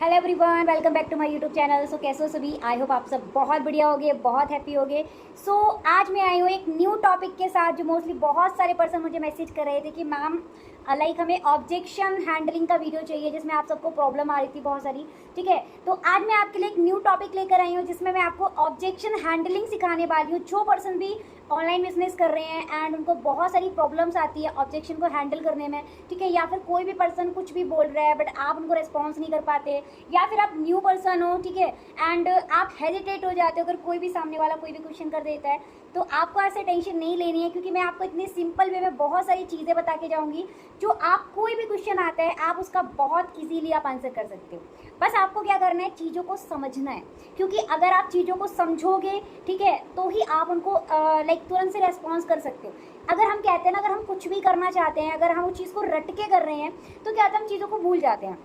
Hello everyone, welcome back to my YouTube channel. So कैसे हो सभी? आई होप आप सब बहुत बढ़िया होगे, बहुत हैप्पी होगे। सो आज मैं आई हूँ एक न्यू टॉपिक के साथ जो मोस्टली बहुत सारे पर्सन मुझे मैसेज कर रहे थे कि मैम लाइक हमें ऑब्जेक्शन हैंडलिंग का वीडियो चाहिए जिसमें आप सबको प्रॉब्लम आ रही थी बहुत सारी। ठीक है, तो आज मैं आपके लिए एक न्यू टॉपिक लेकर आई हूँ जिसमें मैं आपको ऑब्जेक्शन हैंडलिंग सिखाने वाली हूँ। जो पर्सन भी ऑनलाइन बिजनेस कर रहे हैं एंड उनको बहुत सारी प्रॉब्लम्स आती है ऑब्जेक्शन को हैंडल करने में, ठीक है, या फिर कोई भी पर्सन कुछ भी बोल रहा है बट आप उनको रिस्पॉन्स नहीं कर पाते, या फिर आप न्यू पर्सन हो, ठीक है, एंड आप हेजिटेट हो जाते हो अगर कोई भी सामने वाला कोई भी क्वेश्चन कर देता है। तो आपको ऐसे टेंशन नहीं लेनी है क्योंकि मैं आपको इतनी सिंपल वे में बहुत सारी चीज़ें बता के जाऊंगी जो आप कोई भी क्वेश्चन आता है आप उसका बहुत इजीली आप आंसर कर सकते हो। बस आपको क्या करना है, चीज़ों को समझना है, क्योंकि अगर आप चीज़ों को समझोगे, ठीक है, तो ही आप उनको लाइक तुरंत से रेस्पॉन्स कर सकते हो। अगर हम कहते हैं ना, अगर हम कुछ भी करना चाहते हैं, अगर हम उस चीज़ को रट के कर रहे हैं तो क्या होता है, हम चीज़ों को भूल जाते हैं।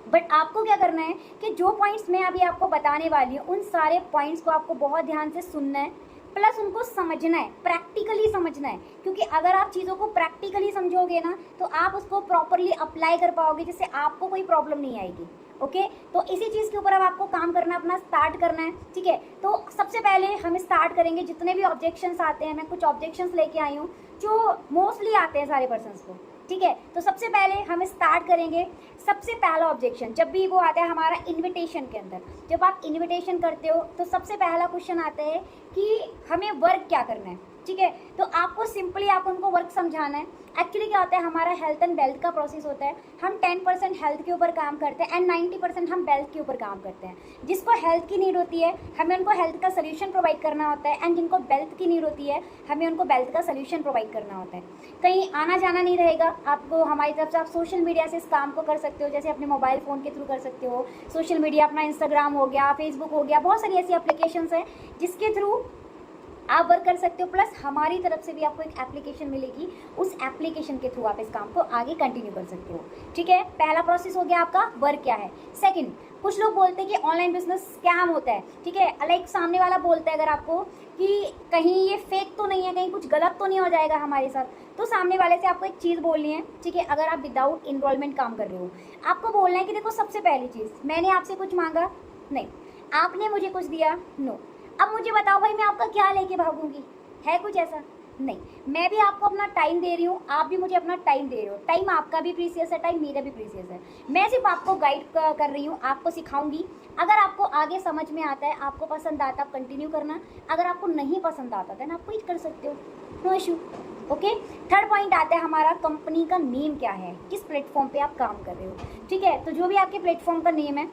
बट आपको क्या करना है कि जो पॉइंट्स मैं अभी आपको बताने वाली हूँ उन सारे पॉइंट्स को आपको बहुत ध्यान से सुनना है, प्लस उनको समझना है, प्रैक्टिकली समझना है। क्योंकि अगर आप चीज़ों को प्रैक्टिकली समझोगे ना तो आप उसको प्रॉपरली अप्लाई कर पाओगे जिससे आपको कोई प्रॉब्लम नहीं आएगी। ओके, तो इसी चीज़ के ऊपर अब आपको काम करना, अपना स्टार्ट करना है। ठीक है, तो सबसे पहले हम स्टार्ट करेंगे, जितने भी ऑब्जेक्शंस आते हैं, मैं कुछ ऑब्जेक्शंस लेके आई हूँ जो मोस्टली आते हैं सारे पर्सन्स को। ठीक है, तो सबसे पहले हम स्टार्ट करेंगे। सबसे पहला ऑब्जेक्शन जब भी वो आता है हमारा इनविटेशन के अंदर, जब आप इनविटेशन करते हो तो सबसे पहला क्वेश्चन आता है कि हमें वर्क क्या करना है। ठीक है, तो आपको सिंपली आप उनको वर्क समझाना है। एक्चुअली क्या होता है, हमारा हेल्थ एंड वेल्थ का प्रोसेस होता है। हम 10% हेल्थ के ऊपर काम करते हैं एंड 90% हम वेल्थ के ऊपर काम करते हैं। जिसको हेल्थ की नीड होती है हमें उनको हेल्थ का सोल्यूशन प्रोवाइड करना होता है, एंड जिनको वेल्थ की नीड होती है हमें उनको वेल्थ का सोल्यूशन प्रोवाइड करना होता है। कहीं आना जाना नहीं रहेगा आपको हमारी तरफ से, आप सोशल मीडिया से इस काम को कर सकते हो, जैसे अपने मोबाइल फ़ोन के थ्रू कर सकते हो। सोशल मीडिया अपना इंस्टाग्राम हो गया, फेसबुक हो गया, बहुत सारी ऐसी एप्लीकेशंस हैं जिसके थ्रू आप वर्क कर सकते हो। प्लस हमारी तरफ से भी आपको एक एप्लीकेशन मिलेगी, उस एप्लीकेशन के थ्रू आप इस काम को आगे कंटिन्यू कर सकते हो। ठीक है, पहला प्रोसेस हो गया आपका वर्क क्या है। सेकंड, कुछ लोग बोलते हैं कि ऑनलाइन बिजनेस स्कैम होता है। ठीक है, लाइक सामने वाला बोलता है अगर आपको कि कहीं ये फेक तो नहीं है, कहीं कुछ गलत तो नहीं हो जाएगा हमारे साथ, तो सामने वाले से आपको एक चीज़ बोलनी है। ठीक है, अगर आप विदाउट इन्वॉल्वमेंट काम कर रहे हो, आपको बोलना है कि देखो सबसे पहली चीज़, मैंने आपसे कुछ मांगा नहीं, आपने मुझे कुछ दिया नो, अब मुझे बताओ भाई मैं आपका क्या लेके भागूंगी, है कुछ ऐसा? नहीं, मैं भी आपको अपना टाइम दे रही हूँ, आप भी मुझे अपना टाइम दे रहे हो। टाइम आपका भी प्रीसियस है, टाइम मेरा भी प्रीसियस है। मैं सिर्फ आपको गाइड कर रही हूँ, आपको सिखाऊंगी। अगर आपको आगे समझ में आता है, आपको पसंद आता है, आप कंटिन्यू करना। अगर आपको नहीं पसंद आता देन आप क्विट कर सकते हो, no issue. Okay, third point आता है हमारा, कंपनी का नेम क्या है, किस प्लेटफॉर्म पे आप काम कर रहे हो। ठीक है, तो जो भी आपके प्लेटफॉर्म का नेम है,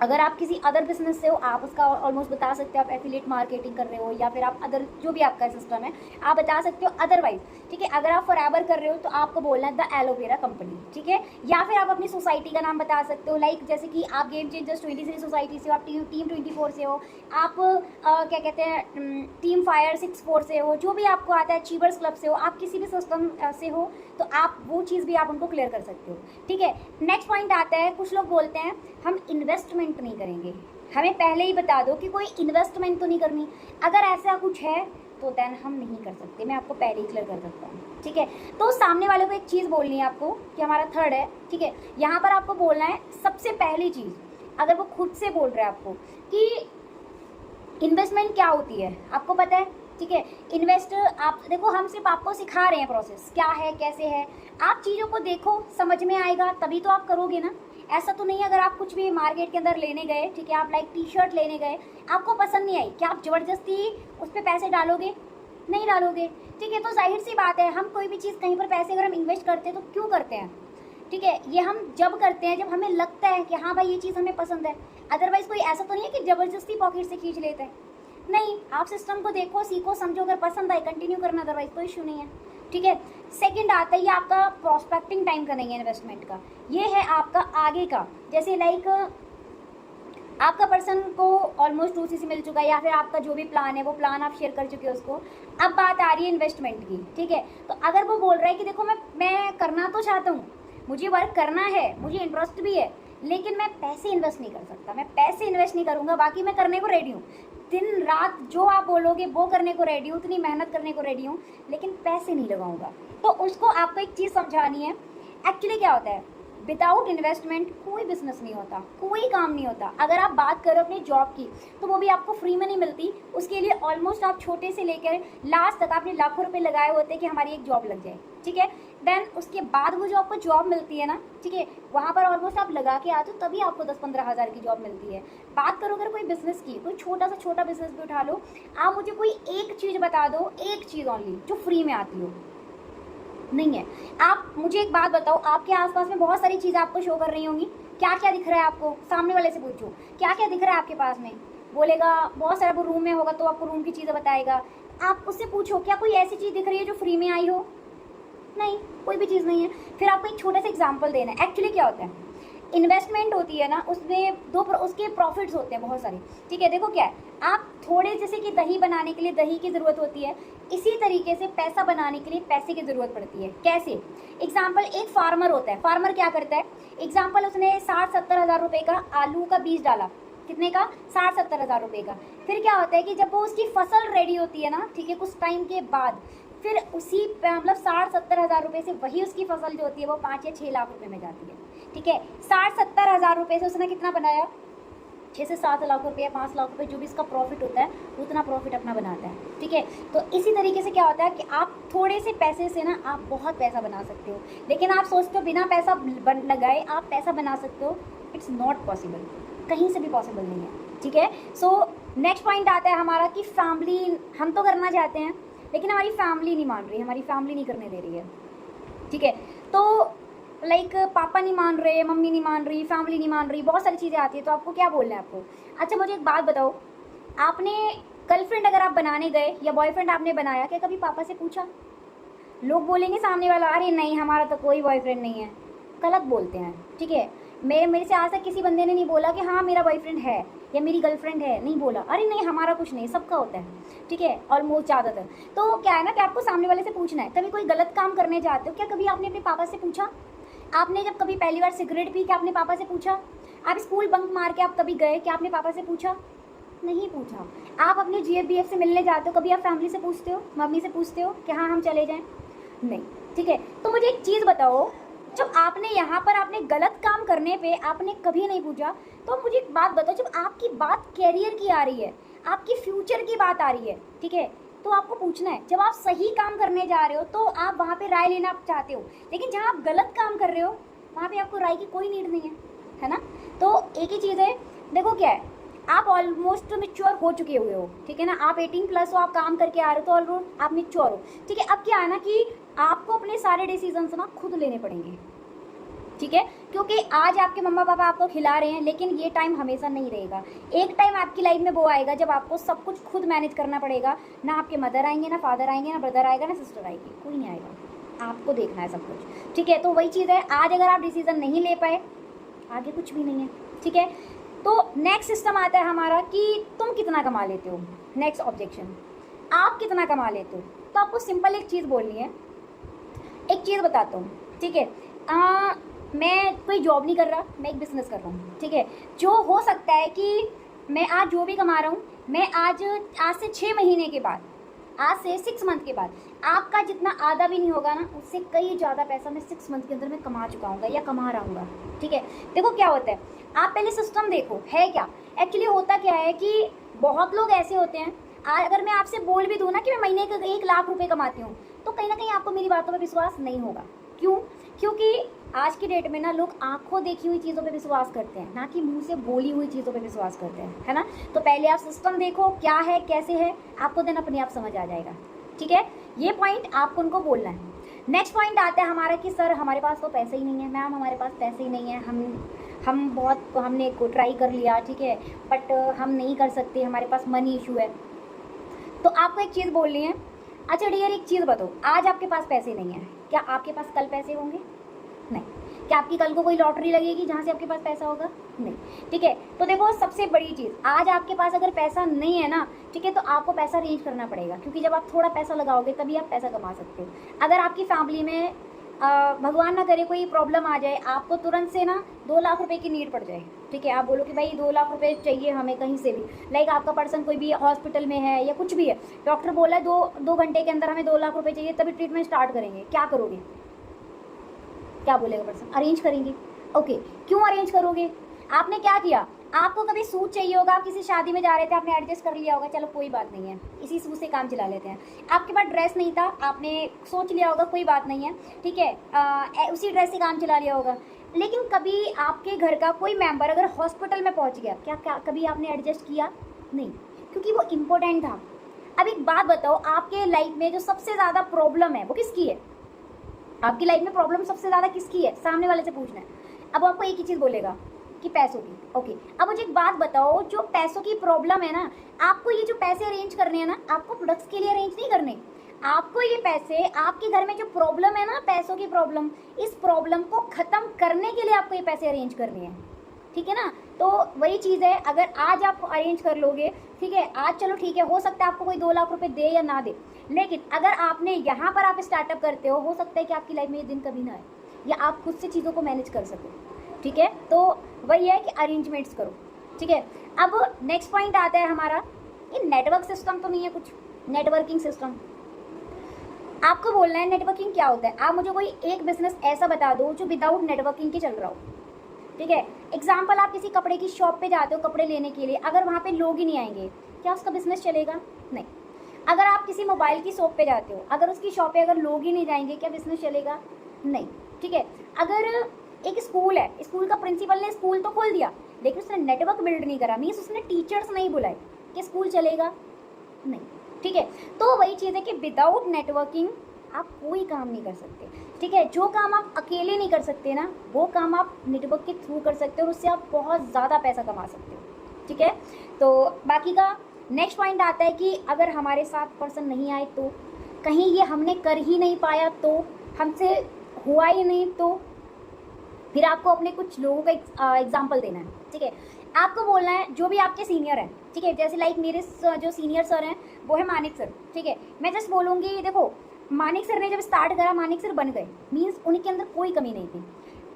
अगर आप किसी अदर बिजनेस से हो आप उसका ऑलमोस्ट बता सकते हो, आप एफिलिएट मार्केटिंग कर रहे हो या फिर आप अदर जो भी आपका सिस्टम है आप बता सकते हो। अदरवाइज ठीक है, अगर आप फॉरएवर कर रहे हो तो आपको बोलना है द एलोवेरा कंपनी। ठीक है, या फिर आप अपनी सोसाइटी का नाम बता सकते हो, लाइक जैसे कि आप गेम चेंजर्स 23 सोसाइटी से हो, आप टीम 24 से हो, आप क्या कहते हैं टीम फायर 64 से हो, जो भी आपको आता है, अचीवर्स क्लब से हो, आप किसी भी सिस्टम से हो तो आप वो चीज़ भी आप उनको क्लियर कर सकते हो। ठीक है, नेक्स्ट पॉइंट आता है, कुछ लोग बोलते हैं हम इन्वेस्टमेंट नहीं करेंगे, हमें पहले ही बता दो कि कोई इन्वेस्टमेंट तो नहीं करनी। अगर ऐसा कुछ है तो देन हम नहीं कर सकते, मैं आपको पहले ही क्लियर कर सकता हूँ। ठीक है, तो सामने वाले को एक चीज़ बोलनी है आपको कि हमारा थर्ड है। ठीक है, यहाँ पर आपको बोलना है सबसे पहली चीज़, अगर वो खुद से बोल रहा है आपको कि इन्वेस्टमेंट क्या होती है, आपको पता है। ठीक है, इन्वेस्टर आप देखो, हम सिर्फ आपको सिखा रहे हैं प्रोसेस क्या है कैसे है, आप चीज़ों को देखो, समझ में आएगा तभी तो आप करोगे ना। ऐसा तो नहीं है अगर आप कुछ भी मार्केट के अंदर लेने गए, ठीक है, आप लाइक टी शर्ट लेने गए, आपको पसंद नहीं आई, क्या आप ज़बरदस्ती उस पर पैसे डालोगे? नहीं डालोगे। ठीक है, तो जाहिर सी बात है, हम कोई भी चीज़ कहीं पर पैसे अगर हम इन्वेस्ट करते हैं तो क्यों करते हैं? ठीक है, ये हम जब करते हैं जब हमें लगता है कि हाँ भाई ये चीज़ हमें पसंद है। अदरवाइज़ कोई ऐसा तो नहीं है कि ज़बरदस्ती पॉकेट से खींच लेते हैं। नहीं, आप सिस्टम को देखो, सीखो, समझो, अगर पसंद आए कंटिन्यू करना, अदरवाइज कोई इशू नहीं है। ठीक है, सेकंड आता है ये आपका प्रोस्पेक्टिंग टाइम का नहीं है इन्वेस्टमेंट का, ये है आपका आगे का। जैसे लाइक आपका पर्सन को ऑलमोस्ट 2CC मिल चुका है या फिर आपका जो भी प्लान है वो प्लान आप शेयर कर चुके हो उसको, अब बात आ रही है इन्वेस्टमेंट की। ठीक है, तो अगर वो बोल रहा है कि देखो मैं करना तो चाहता हूँ, मुझे वर्क करना है, मुझे इंटरेस्ट भी है, लेकिन मैं पैसे इन्वेस्ट नहीं कर सकता, मैं पैसे इन्वेस्ट नहीं करूँगा, बाकी मैं करने को रेडी हूँ, दिन रात जो आप बोलोगे वो करने को रेडी हूँ, उतनी मेहनत करने को रेडी हूँ, लेकिन पैसे नहीं लगाऊंगा। तो उसको आपको एक चीज़ समझानी है, एक्चुअली क्या होता है, विदाउट इन्वेस्टमेंट कोई बिजनेस नहीं होता, कोई काम नहीं होता। अगर आप बात करो अपनी जॉब की तो वो भी आपको फ्री में नहीं मिलती, उसके लिए ऑलमोस्ट आप छोटे से लेकर लास्ट तक आपने लाखों रुपए लगाए होते हैं कि हमारी एक जॉब लग जाए, ठीक है। देन उसके बाद वो जो आपको जॉब मिलती है ना, ठीक है, वहाँ पर ऑलमोस्ट आप लगा के आते हो तभी आपको 10-15 हज़ार की जॉब मिलती है। बात करो अगर कोई बिजनेस की, कोई छोटा सा छोटा बिजनेस भी उठा लो, आप मुझे कोई एक चीज़ बता दो, एक चीज़ ओनली जो फ्री में आती हो, नहीं है। आप मुझे एक बात बताओ, आपके आसपास में बहुत सारी चीज़ें आपको शो कर रही होंगी, क्या क्या दिख रहा है आपको? सामने वाले से पूछो क्या क्या दिख रहा है आपके पास में, बोलेगा बहुत सारा। वो रूम में होगा तो आपको रूम की चीज़ें बताएगा। आप उससे पूछो क्या कोई ऐसी चीज़ दिख रही है जो फ्री में आई हो? नहीं, कोई भी चीज़ नहीं है। फिर आपको एक छोटा सा एग्जाम्पल देना है। एक्चुअली क्या होता है, इन्वेस्टमेंट होती है ना, उसमें उसके प्रॉफिट्स होते हैं बहुत सारे, ठीक है। देखो क्या है, आप थोड़े, जैसे कि दही बनाने के लिए दही की ज़रूरत होती है, इसी तरीके से पैसा बनाने के लिए पैसे की ज़रूरत पड़ती है। कैसे? एग्जाम्पल, एक फार्मर होता है, फार्मर क्या करता है, एग्जाम्पल उसने 60-70 हज़ार रुपये का आलू का बीज डाला, कितने का? 60-70 हज़ार रुपये का। फिर क्या होता है कि जब वो उसकी फसल रेडी होती है ना, ठीक है, कुछ टाइम के बाद फिर उसी मतलब 60-70 हज़ार रुपये से वही उसकी फसल जो होती है वो 5 या 6 लाख रुपए में जाती है, ठीक है। 60-70 हज़ार रुपये से उसने कितना बनाया? 6 से 7 लाख रुपये, 5 लाख रुपये, जो भी इसका प्रॉफिट होता है उतना प्रॉफिट अपना बनाता है, ठीक है। तो इसी तरीके से क्या होता है कि आप थोड़े से पैसे से ना आप बहुत पैसा बना सकते हो। लेकिन आप सोचते हो बिना पैसा लगाए आप पैसा बना सकते हो, इट्स नॉट पॉसिबल, कहीं से भी पॉसिबल नहीं है, ठीक है। सो नेक्स्ट पॉइंट आता है हमारा कि फैमिली, हम तो करना चाहते हैं लेकिन हमारी फैमिली नहीं मान रही, हमारी फैमिली नहीं करने दे रही है, ठीक है। तो लाइक पापा नहीं मान रहे, मम्मी नहीं मान रही, फैमिली नहीं मान रही, बहुत सारी चीज़ें आती है। तो आपको क्या बोलना है आपको? अच्छा मुझे एक बात बताओ, आपने गर्लफ्रेंड अगर आप बनाने गए या बॉयफ्रेंड आपने बनाया, क्या कभी पापा से पूछा? लोग बोलेंगे सामने वाला, अरे नहीं हमारा तो कोई बॉयफ्रेंड नहीं है, गलत बोलते हैं, ठीक है। मेरे से आज तक किसी बंदे ने नहीं बोला कि हाँ मेरा बॉयफ्रेंड है या मेरी गर्लफ्रेंड है, नहीं बोला। अरे नहीं हमारा कुछ नहीं, सबका होता है, ठीक है, ऑलमोस्ट ज़्यादातर। तो क्या है ना कि आपको सामने वाले से पूछना है। कभी कोई गलत काम करने जाते हो, क्या कभी आपने अपने पापा से पूछा? आपने जब कभी पहली बार सिगरेट पी, क्या आपने पापा से पूछा? आप स्कूल बंक मार के आप कभी गए, क्या आपने पापा से पूछा? नहीं पूछा। आप अपने GF-BF से मिलने जाते हो, कभी आप फैमिली से पूछते हो, मम्मी से पूछते हो कि हाँ हम चले जाएं? नहीं, ठीक है। तो मुझे एक चीज़ बताओ, जब आपने यहाँ पर आपने गलत काम करने पे आपने कभी नहीं पूछा, तो मुझे एक बात बताओ, जब आपकी बात कैरियर की आ रही है, आपकी फ्यूचर की बात आ रही है, ठीक है, तो आपको पूछना है। जब आप सही काम करने जा रहे हो तो आप वहाँ पे राय लेना चाहते हो, लेकिन जहाँ आप गलत काम कर रहे हो वहाँ पे आपको राय की कोई नीड नहीं है ना। तो एक ही चीज़ है, देखो क्या है, आप ऑलमोस्ट मेच्योर हो चुके हुए हो, ठीक है ना। आप 18+ हो, आप काम करके आ रहे हो तो ऑलमोस्ट आप मेच्योर हो, ठीक है। अब क्या है ना कि आपको अपने सारे डिसीजंस ना खुद लेने पड़ेंगे, ठीक है, क्योंकि आज आपके मम्मा पापा आपको खिला रहे हैं, लेकिन ये टाइम हमेशा नहीं रहेगा। एक टाइम आपकी लाइफ में वो आएगा जब आपको सब कुछ खुद मैनेज करना पड़ेगा। ना आपके मदर आएंगे, ना फादर आएंगे, ना ब्रदर आएगा, ना सिस्टर आएगी, कोई नहीं आएगा, आपको देखना है सब कुछ, ठीक है। तो वही चीज़ है, आज अगर आप डिसीजन नहीं ले पाए आगे कुछ भी नहीं है, ठीक है। तो नेक्स्ट सिस्टम आता है हमारा कि तुम कितना कमा लेते हो। नेक्स्ट ऑब्जेक्शन, आप कितना कमा लेते हो। तो आपको सिंपल एक चीज़ बोलनी है, एक चीज़ बताता हूँ, ठीक है। मैं कोई जॉब नहीं कर रहा, मैं एक बिज़नेस कर रहा हूँ, ठीक है। जो हो सकता है कि मैं आज जो भी कमा रहा हूँ, मैं आज से 6 महीने के बाद, आज से 6 मंथ के बाद, आपका जितना आधा भी नहीं होगा ना, उससे कई ज़्यादा पैसा मैं 6 मंथ के अंदर मैं कमा चुका हूँ या कमा रहा हूँ, ठीक है। देखो क्या होता है, आप पहले सिस्टम देखो है क्या। एक्चुअली होता क्या है कि बहुत लोग ऐसे होते हैं, अगर मैं आपसे बोल भी दूँ ना कि मैं महीने का 1 लाख रुपए कमाती हूँ, तो कहीं ना कहीं आपको मेरी बातों पर विश्वास नहीं होगा। क्यों? क्योंकि आज की डेट में ना लोग आंखों देखी हुई चीज़ों पे विश्वास करते हैं, ना कि मुंह से बोली हुई चीज़ों पे विश्वास करते हैं, है ना। तो पहले आप सिस्टम देखो क्या है, कैसे है, आपको देन अपने आप समझ आ जाएगा, ठीक है। ये पॉइंट आपको उनको बोलना है। नेक्स्ट पॉइंट आता है हमारा कि सर हमारे पास तो पैसे ही नहीं है, मैम हमारे पास पैसे ही नहीं है, हमने ट्राई कर लिया, ठीक है, बट हम नहीं कर सकते, हमारे पास मनी इशू है। तो आपको एक चीज़ बोलनी है, अच्छा डियर एक चीज़ बताओ, आज आपके पास पैसे नहीं है, क्या आपके पास कल पैसे होंगे? नहीं। क्या आपकी कल को कोई लॉटरी लगेगी जहाँ से आपके पास पैसा होगा? नहीं, ठीक है। तो देखो सबसे बड़ी चीज़, आज आपके पास अगर पैसा नहीं है ना, ठीक है, तो आपको पैसा अरेंज करना पड़ेगा, क्योंकि जब आप थोड़ा पैसा लगाओगे तभी आप पैसा कमा सकते हो। अगर आपकी फैमिली में भगवान ना करे कोई प्रॉब्लम आ जाए, आपको तुरंत से ना 2 लाख रुपए की नीड पड़ जाए, ठीक है, आप बोलो कि भाई 2 लाख रुपए चाहिए हमें कहीं से भी, लाइक आपका पर्सन कोई भी हॉस्पिटल में है या कुछ भी है, डॉक्टर बोला है 2 घंटे के अंदर हमें 2 लाख रुपए चाहिए तभी ट्रीटमेंट स्टार्ट करेंगे, क्या करोगे? क्या बोलेगा पर्सन? अरेंज करेंगे। ओके, क्यों अरेंज करोगे? आपने क्या किया, आपको कभी सूट चाहिए होगा, आप किसी शादी में जा रहे थे, आपने एडजस्ट कर लिया होगा, चलो कोई बात नहीं है, इसी सूट से काम चला लेते हैं। आपके पास ड्रेस नहीं था, आपने सोच लिया होगा कोई बात नहीं है, ठीक है, उसी ड्रेस से काम चला लिया होगा। लेकिन कभी आपके घर का कोई मेंबर अगर हॉस्पिटल में पहुंच गया, क्या कभी आपने एडजस्ट किया? नहीं, क्योंकि वो इम्पोर्टेंट था। अब एक बात बताओ, आपके लाइफ में जो सबसे ज़्यादा प्रॉब्लम है वो किसकी है? आपकी लाइफ में प्रॉब्लम सबसे ज़्यादा किसकी है? सामने वाले से पूछना है। अब आपको एक ही चीज़ बोलेगा कि पैसों की। ओके, अब मुझे एक बात बताओ, जो पैसों की प्रॉब्लम है ना, आपको ये जो पैसे अरेंज करने हैं ना, आपको प्रोडक्ट्स के लिए अरेंज नहीं करने। आपको ये पैसे, आपके घर में जो प्रॉब्लम है ना, पैसों की प्रॉब्लम, इस प्रॉब्लम को ख़त्म करने के लिए आपको ये पैसे अरेंज करने हैं, ठीक है ना? तो वही चीज़ है, अगर आज आप अरेंज कर लोगे, ठीक है, आज चलो ठीक है, हो सकता है आपको कोई 2 लाख रुपए दे या ना दे, लेकिन अगर आपने यहाँ पर आप स्टार्टअप करते हो सकता है कि आपकी लाइफ में ये दिन कभी ना आए, या आप खुद से चीज़ों को मैनेज कर सको, ठीक है? तो वही है कि अरेंजमेंट्स करो, ठीक है? अब नेक्स्ट पॉइंट आता है हमारा, ये नेटवर्क सिस्टम तो नहीं है कुछ, नेटवर्किंग सिस्टम। आपको बोलना है नेटवर्किंग क्या होता है। आप मुझे कोई एक बिजनेस ऐसा बता दो जो विदाउट नेटवर्किंग के चल रहा हो, ठीक है? एग्जाम्पल, आप किसी कपड़े की शॉप पे जाते हो कपड़े लेने के लिए, अगर वहाँ पे लोग ही नहीं आएंगे, क्या उसका बिजनेस चलेगा? नहीं। अगर आप किसी मोबाइल की शॉप पे जाते हो, अगर उसकी शॉप पे अगर लोग ही नहीं जाएंगे, क्या बिजनेस चलेगा? नहीं, ठीक है? अगर एक स्कूल है, स्कूल का प्रिंसिपल ने स्कूल तो खोल दिया, लेकिन उसने नेटवर्क बिल्ड नहीं करा, मीन्स उसने टीचर्स नहीं बुलाए, कि स्कूल चलेगा? नहीं, ठीक है? तो वही चीज़ है कि विदाउट नेटवर्किंग आप कोई काम नहीं कर सकते, ठीक है? जो काम आप अकेले नहीं कर सकते ना, वो काम आप नेटवर्क के थ्रू कर सकते हो और उससे आप बहुत ज़्यादा पैसा कमा सकते हो, ठीक है? तो बाकी का नेक्स्ट पॉइंट आता है कि अगर हमारे साथ पर्सन नहीं आए तो, कहीं ये हमने कर ही नहीं पाया तो, हमसे हुआ ही नहीं तो, फिर आपको अपने कुछ लोगों का एग्जाम्पल देना है, ठीक है? आपको बोलना है जो भी आपके सीनियर हैं, ठीक है? जैसे लाइक मेरे जो सीनियर सर हैं वो है मानिक सर, ठीक है? मैं जस्ट बोलूँगी, देखो मानिक सर ने जब स्टार्ट करा, मानिक सर बन गए, मीन्स उनके अंदर कोई कमी नहीं थी।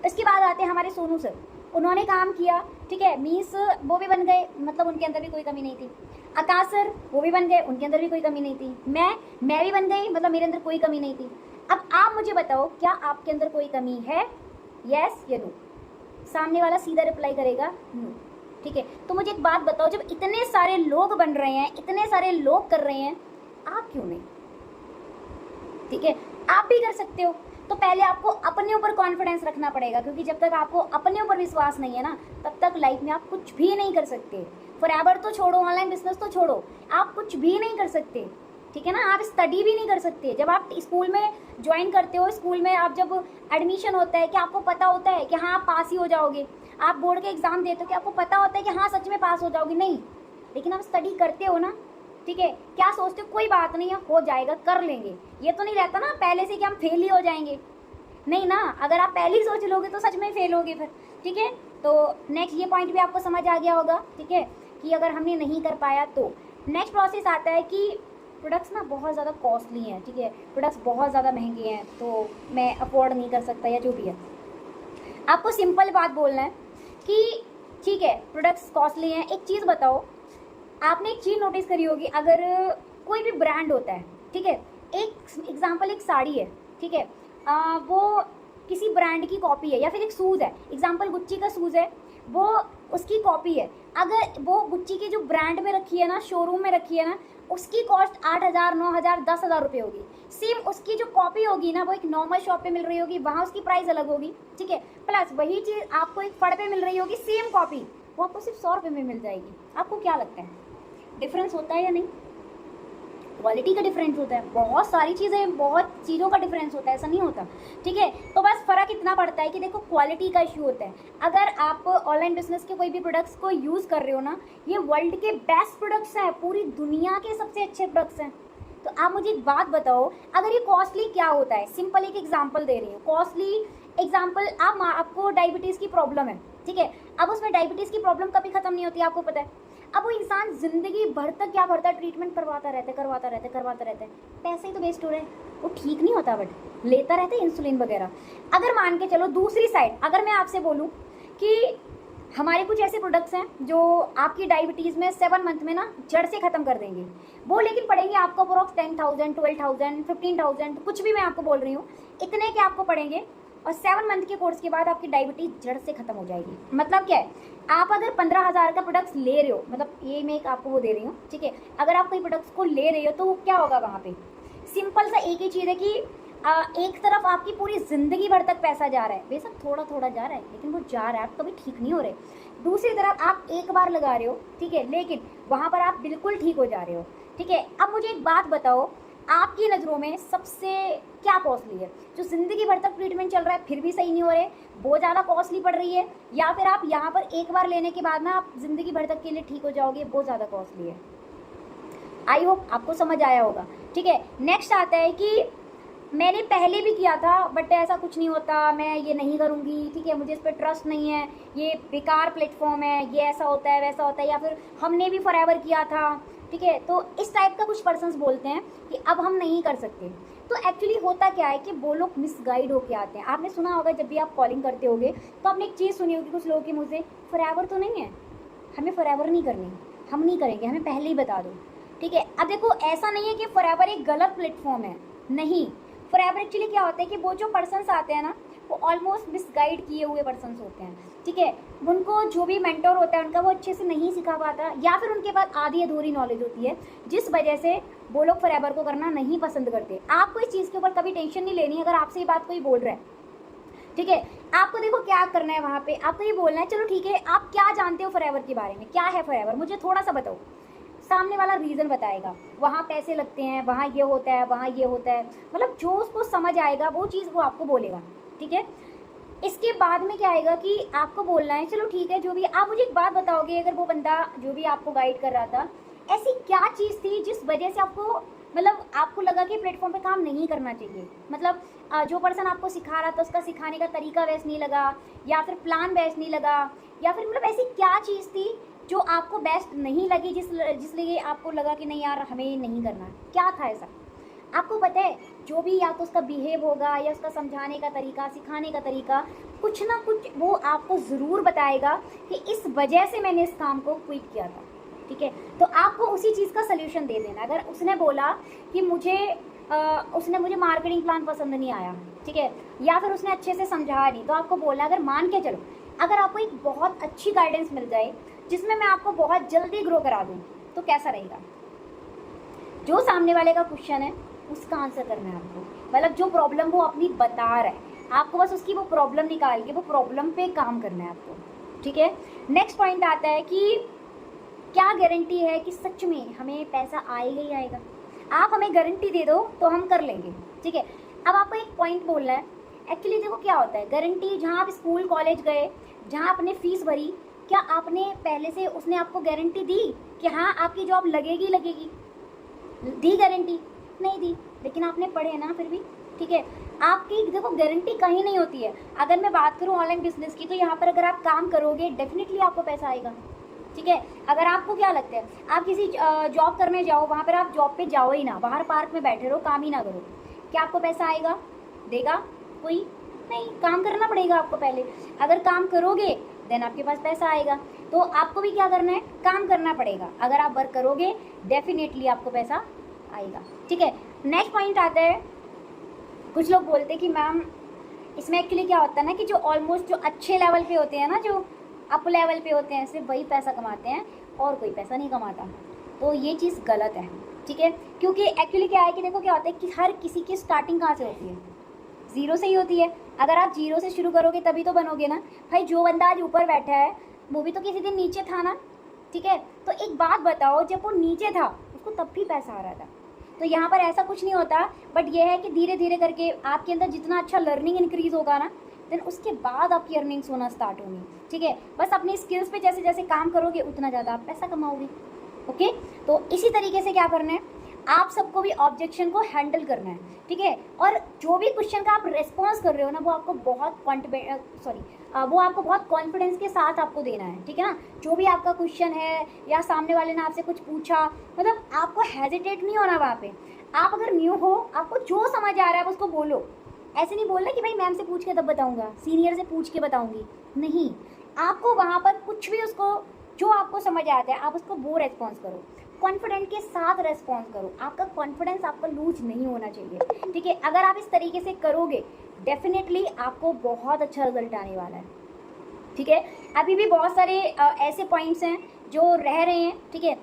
इसके बाद आते हैं हमारे सोनू सर, उन्होंने काम किया, ठीक है, मीन्स वो भी बन गए, मतलब उनके अंदर भी कोई कमी नहीं थी। आकाश सर वो भी बन गए, उनके अंदर भी कोई कमी नहीं थी। मैं भी बन गई, मतलब मेरे अंदर कोई कमी नहीं थी। अब आप मुझे बताओ, क्या आपके अंदर कोई कमी है? यस या नो? सामने वाला सीधा रिप्लाई करेगा नो, ठीक है? तो मुझे एक बात बताओ, जब इतने सारे लोग बन रहे हैं, इतने सारे लोग कर रहे हैं, आप क्यों नहीं? ठीक है, आप भी कर सकते हो। तो पहले आपको अपने ऊपर कॉन्फिडेंस रखना पड़ेगा, क्योंकि जब तक आपको अपने ऊपर विश्वास नहीं है ना, तब तक लाइफ में आप कुछ भी नहीं कर सकते। फॉरएवर तो छोड़ो, ऑनलाइन बिजनेस तो छोड़ो, आप कुछ भी नहीं कर सकते, ठीक है ना? आप स्टडी भी नहीं कर सकते। जब आप स्कूल में ज्वाइन करते हो, स्कूल में आप जब एडमिशन होता है, कि आपको पता होता है कि हाँ आप पास ही हो जाओगे? आप बोर्ड के एग्जाम देते हो, कि आपको पता होता है कि हाँ सच में पास हो जाओगे? नहीं, लेकिन आप स्टडी करते हो ना, ठीक है? क्या सोचते हो, कोई बात नहीं है, हो जाएगा, कर लेंगे। ये तो नहीं रहता ना पहले से कि हम फेल ही हो जाएंगे, नहीं ना। अगर आप पहले ही सोच लोगे तो सच में फेल होगे फिर, ठीक है? तो नेक्स्ट ये पॉइंट भी आपको समझ आ गया होगा, ठीक है, कि अगर हमने नहीं कर पाया तो नेक्स्ट प्रोसेस आता है कि प्रोडक्ट्स ना बहुत ज़्यादा कॉस्टली हैं, ठीक है? प्रोडक्ट्स बहुत ज़्यादा महंगे हैं, तो मैं अफोर्ड नहीं कर सकता, या जो भी है। आपको सिंपल बात बोलना है कि ठीक है प्रोडक्ट्स कॉस्टली हैं। एक चीज़ बताओ, आपने एक चीज़ नोटिस करी होगी, अगर कोई भी ब्रांड होता है, ठीक है, एक एग्जांपल एक साड़ी है, ठीक है, वो किसी ब्रांड की कॉपी है, या फिर एक शूज़ है, एग्जांपल गुच्ची का शूज़ है, वो उसकी कॉपी है। अगर वो गुच्ची की जो ब्रांड में रखी है ना, शोरूम में रखी है ना, उसकी कॉस्ट 8,000, 9,000, 10,000 रुपये होगी। सेम उसकी जो कॉपी होगी ना, वो एक नॉर्मल शॉप पे मिल रही होगी, वहाँ उसकी प्राइस अलग होगी, ठीक है? प्लस वही चीज़ आपको एक फड़ पे मिल रही होगी, सेम कॉपी, वो आपको सिर्फ 100 रुपये में मिल जाएगी। आपको क्या लगता है, डिफरेंस होता है या नहीं? क्वालिटी का डिफरेंस होता है, बहुत सारी चीज़ें, बहुत चीज़ों का डिफरेंस होता है, ऐसा नहीं होता, ठीक है? तो बस फ़र्क इतना पड़ता है कि देखो क्वालिटी का इशू होता है। अगर आप ऑनलाइन बिजनेस के कोई भी प्रोडक्ट्स को यूज़ कर रहे हो ना, ये वर्ल्ड के बेस्ट प्रोडक्ट्स हैं, पूरी दुनिया के सबसे अच्छे प्रोडक्ट्स हैं। तो आप मुझे एक बात बताओ, अगर ये कॉस्टली क्या होता है? सिंपल एक एग्जाम्पल दे रही हूँ, कॉस्टली एग्जाम्पल, आपको डायबिटीज़ की प्रॉब्लम है, ठीक है? अब उसमें डायबिटीज़ की प्रॉब्लम कभी ख़त्म नहीं होती, आपको पता है। अब वो इंसान ज़िंदगी भर तक क्या करता है, ट्रीटमेंट करवाता रहता है, पैसे ही तो वेस्ट हो रहे हैं, वो ठीक नहीं होता, बट लेता रहता है इंसुलिन वगैरह। अगर मान के चलो दूसरी साइड, अगर मैं आपसे बोलूँ कि हमारे कुछ ऐसे प्रोडक्ट्स हैं जो आपकी डायबिटीज़ में 7 मंथ में ना जड़ से ख़त्म कर देंगे, वो लेकिन पड़ेंगे आपको अप्रोक्स 10,000, 12,000, 15,000, कुछ भी मैं आपको बोल रही हूँ, इतने के आपको पड़ेंगे। और 7 मंथ के कोर्स के बाद आपकी डायबिटीज जड़ से खत्म हो जाएगी। मतलब क्या है, आप अगर 15,000 का प्रोडक्ट्स ले रहे हो, मतलब ये मैं एक आपको वो दे रही हूँ, ठीक है, अगर आप कोई प्रोडक्ट्स को ले रहे हो तो क्या होगा वहाँ पे, सिंपल सा एक ही चीज़ है कि एक तरफ आपकी पूरी ज़िंदगी भर तक पैसा जा रहा है, बेशक थोड़ा थोड़ा जा रहा है लेकिन वो जा रहा है, आप कभी ठीक नहीं हो रहे। दूसरी तरफ आप एक बार लगा रहे हो, ठीक है, लेकिन वहाँ पर आप बिल्कुल ठीक हो जा रहे हो, ठीक है। अब मुझे एक बात बताओ, आपकी नज़रों में सबसे क्या कॉस्टली है, जो ज़िंदगी भर तक ट्रीटमेंट चल रहा है फिर भी सही नहीं हो रहे, बहुत ज़्यादा कॉस्टली पड़ रही है, या फिर आप यहाँ पर एक बार लेने के बाद ना आप ज़िंदगी भर तक के लिए ठीक हो जाओगे, बहुत ज़्यादा कॉस्टली है। आई होप आपको समझ आया होगा, ठीक है। नेक्स्ट आता है कि मैंने पहले भी किया था बट ऐसा कुछ नहीं होता, मैं ये नहीं करूँगी, ठीक है, मुझे इस पर ट्रस्ट नहीं है, ये बेकार प्लेटफॉर्म है, ये ऐसा होता है वैसा होता है, या फिर हमने भी फॉरएवर किया था, ठीक है। तो इस टाइप का कुछ पर्सन्स बोलते हैं कि अब हम नहीं कर सकते। तो एक्चुअली होता क्या है कि वो लोग मिसगाइड होके आते हैं। आपने सुना होगा जब भी आप कॉलिंग करते होगे तो आपने एक चीज़ सुनी होगी कुछ लोगों की मुँह से, फॉरएवर तो नहीं है, हमें फॉरएवर नहीं करनी, हम नहीं करेंगे, हमें पहले ही बता दो, ठीक है। अब देखो ऐसा नहीं है कि फॉरएवर एक गलत प्लेटफॉर्म है, नहीं। फॉरएवर एक्चुअली क्या होता है कि वो जो पर्सन्स आते हैं ना वो ऑलमोस्ट मिसगाइड किए हुए पर्सन्स होते हैं, ठीक है। उनको जो भी मेंटर होता है उनका वो अच्छे से नहीं सिखा पाता, या फिर उनके पास आधी अधूरी नॉलेज होती है, जिस वजह से वो लोग फॉरएवर को करना नहीं पसंद करते। आपको इस चीज़ के ऊपर कभी टेंशन नहीं लेनी अगर आपसे ये बात कोई बोल रहा है, ठीक है। आपको देखो क्या करना है, वहाँ पे आपको ये बोलना है, चलो ठीक है, आप क्या जानते हो फॉरएवर के बारे में, क्या है फॉरएवर, मुझे थोड़ा सा बताओ। सामने वाला रीज़न बताएगा, वहाँ पैसे लगते हैं, वहाँ ये होता है, वहाँ ये होता है, मतलब जो उसको समझ आएगा वो चीज़ वो आपको बोलेगा, ठीक है। इसके बाद में क्या आएगा कि आपको बोलना है, चलो ठीक है, जो भी आप मुझे एक बात बताओगे, अगर वो बंदा जो भी आपको गाइड कर रहा था ऐसी क्या चीज़ थी जिस वजह से आपको मतलब आपको लगा कि प्लेटफॉर्म पे काम नहीं करना चाहिए, मतलब जो पर्सन आपको सिखा रहा था उसका सिखाने का तरीका वैसा नहीं लगा, या फिर प्लान बेस्ट नहीं लगा, या फिर मतलब ऐसी क्या चीज़ थी जो आपको बेस्ट नहीं लगी जिसलिए आपको लगा कि नहीं यार हमें नहीं करना, क्या था ऐसा। आपको पता है जो भी या तो उसका बिहेव होगा या उसका समझाने का तरीका, सिखाने का तरीका, कुछ ना कुछ वो आपको ज़रूर बताएगा कि इस वजह से मैंने इस काम को क्विट किया था, ठीक है। तो आपको उसी चीज़ का सल्यूशन दे देना। अगर उसने बोला कि उसने मुझे मार्केटिंग प्लान पसंद नहीं आया, ठीक है, या फिर उसने अच्छे से समझाया नहीं, तो आपको बोलना, अगर मान के चलो अगर आपको एक बहुत अच्छी गाइडेंस मिल जाए जिसमें मैं आपको बहुत जल्दी ग्रो करा दूँ तो कैसा रहेगा। जो सामने वाले का क्वेश्चन है उसका आंसर करना है आपको, मतलब जो प्रॉब्लम वो अपनी बता रहा है आपको बस उसकी वो प्रॉब्लम निकाल के वो प्रॉब्लम पे काम करना है आपको, ठीक है। नेक्स्ट पॉइंट आता है कि क्या गारंटी है कि सच में हमें पैसा आएगा ही आएगा। आप हमें गारंटी दे दो तो हम कर लेंगे, ठीक है। अब आपको एक पॉइंट बोलना है, एक्चुअली देखो क्या होता है, गारंटी जहाँ आप स्कूल कॉलेज गए, जहाँ आपने फीस भरी, क्या आपने पहले से उसने आपको गारंटी दी कि हाँ आपकी जॉब लगेगी लगेगी, दी गारंटी? नहीं दी, लेकिन आपने पढ़े ना फिर भी, ठीक है। आपकी देखो गारंटी कहीं नहीं होती है। अगर मैं बात करूँ ऑनलाइन बिजनेस की तो यहाँ पर अगर आप काम करोगे डेफिनेटली आपको पैसा आएगा, ठीक है। अगर आपको क्या लगता है आप किसी जॉब करने जाओ, वहाँ पर आप जॉब पे जाओ ही ना, बाहर पार्क में बैठे रहो, काम ही ना करो, क्या आपको पैसा आएगा? देगा कोई? नहीं, काम करना पड़ेगा आपको पहले। अगर काम करोगे देन आपके पास पैसा आएगा। तो आपको भी क्या करना है, काम करना पड़ेगा। अगर आप वर्क करोगे डेफिनेटली आपको पैसा आएगा, ठीक है। नेक्स्ट पॉइंट आता है, कुछ लोग बोलते हैं कि मैम इसमें एक्चुअली क्या होता है ना कि जो ऑलमोस्ट जो अच्छे लेवल पे होते हैं ना, जो अप लेवल पे होते हैं, सिर्फ वही पैसा कमाते हैं और कोई पैसा नहीं कमाता। तो ये चीज़ गलत है, ठीक है। क्योंकि एक्चुअली क्या है कि देखो क्या होता है कि हर किसी की स्टार्टिंग कहाँ से होती है, ज़ीरो से ही होती है। अगर आप जीरो से शुरू करोगे तभी तो बनोगे ना भाई। जो बंदा आज ऊपर बैठा है वो भी तो किसी दिन नीचे था ना, ठीक है। तो एक बात बताओ, जब वो नीचे था उसको तब भी पैसा आ रहा था। तो यहाँ पर ऐसा कुछ नहीं होता, बट ये है कि धीरे धीरे करके आपके अंदर जितना अच्छा लर्निंग इंक्रीज होगा ना, देन उसके बाद आपकी अर्निंग्स होना स्टार्ट होंगी, ठीक है। बस अपनी स्किल्स पे जैसे जैसे काम करोगे उतना ज़्यादा आप पैसा कमाओगे, ओके। तो इसी तरीके से क्या करना है, आप सबको भी ऑब्जेक्शन को हैंडल करना है, ठीक है। और जो भी क्वेश्चन का आप रिस्पॉन्स कर रहे हो ना, वो आपको बहुत कॉन्फिडेंस के साथ आपको देना है, ठीक है ना। जो भी आपका क्वेश्चन है या सामने वाले ने आपसे कुछ पूछा, मतलब आपको हेजिटेट नहीं होना वहाँ पे। आप अगर न्यू हो, आपको जो समझ आ रहा है उसको बोलो। ऐसे नहीं बोलना कि भाई मैम से पूछ के तब बताऊँगा, सीनियर से पूछ के बताऊँगी, नहीं। आपको वहाँ पर कुछ भी उसको जो आपको समझ आता है आप उसको वो रेस्पॉन्स करो। कॉन्फिडेंट के साथ रेस्पॉन्स करो, आपका कॉन्फिडेंस आपका लूज नहीं होना चाहिए, ठीक है। अगर आप इस तरीके से करोगे डेफिनेटली आपको बहुत अच्छा रिजल्ट आने वाला है, ठीक है। अभी भी बहुत सारे ऐसे पॉइंट्स हैं जो रह रहे हैं, ठीक है,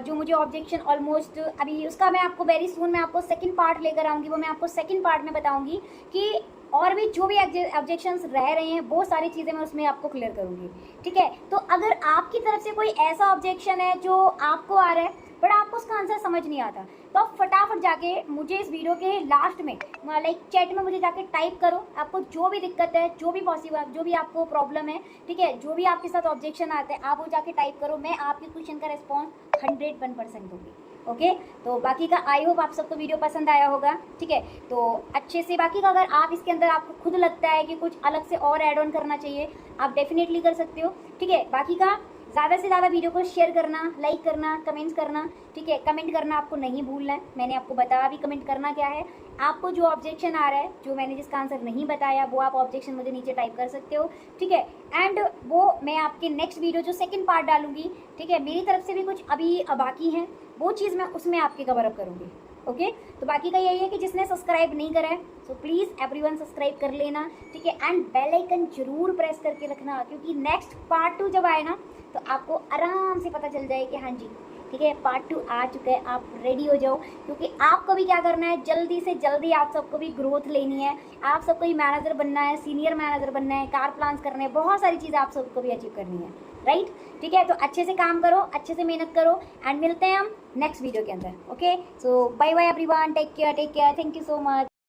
जो मुझे ऑब्जेक्शन ऑलमोस्ट अभी उसका मैं आपको वेरी सून मैं आपको सेकंड पार्ट लेकर आऊँगी, वो मैं आपको सेकंड पार्ट में बताऊँगी कि और भी जो भी ऑब्जेक्शंस रह रहे हैं वो सारी चीज़ें मैं उसमें आपको क्लियर करूँगी, ठीक है। तो अगर आपकी तरफ से कोई ऐसा ऑब्जेक्शन है जो आपको आ रहा है बट आपको उसका आंसर समझ नहीं आता, तो आप फटाफट जाके मुझे इस वीडियो के लास्ट में लाइक चैट में मुझे जाके टाइप करो, आपको जो भी दिक्कत है, जो भी पॉसिबल, जो भी आपको प्रॉब्लम है, ठीक है, जो भी आपके साथ ऑब्जेक्शन आते हैं आप वो जाके टाइप करो, मैं आपके क्वेश्चन का रिस्पॉन्स 101% दूँगी, ओके। तो बाकी का आई होप आप सबको वीडियो पसंद आया होगा, ठीक है। तो अच्छे से बाकी का अगर आप इसके अंदर आपको खुद लगता है कि कुछ अलग से और ऐड ऑन करना चाहिए आप डेफिनेटली कर सकते हो, ठीक है। बाकी का ज़्यादा से ज़्यादा वीडियो को शेयर करना, लाइक करना, कमेंट्स करना, ठीक है। कमेंट करना आपको नहीं भूलना है, मैंने आपको बताया भी कमेंट करना क्या है। आपको जो ऑब्जेक्शन आ रहा है, जो मैंने जिसका आंसर नहीं बताया, वो आप ऑब्जेक्शन मुझे नीचे टाइप कर सकते हो, ठीक है। एंड वो मैं आपके नेक्स्ट वीडियो जो सेकंड पार्ट डालूंगी, ठीक है, मेरी तरफ से भी कुछ अभी बाकी हैं, वो चीज़ मैं उसमें आपके कवर अप करूँगी, ओके। तो बाकी का यही है कि जिसने सब्सक्राइब नहीं करा है सो प्लीज़ एवरीवन सब्सक्राइब कर लेना, ठीक है। एंड बेल आइकन जरूर प्रेस करके रखना, क्योंकि नेक्स्ट पार्ट 2 जब आए ना तो आपको आराम से पता चल जाए कि हाँ जी, ठीक है, पार्ट 2 आ चुका है, आप रेडी हो जाओ। क्योंकि आपको भी क्या करना है, जल्दी से जल्दी आप सबको भी ग्रोथ लेनी है, आप सबको ही मैनेजर बनना है, सीनियर मैनेजर बनना है, कार प्लान्स करने हैं, बहुत सारी चीज़ें आप सबको भी अचीव करनी है, राइट, ठीक है। तो अच्छे से काम करो, अच्छे से मेहनत करो एंड मिलते हैं हम नेक्स्ट वीडियो के अंदर, okay. So bye bye everyone, take care, thank you so much.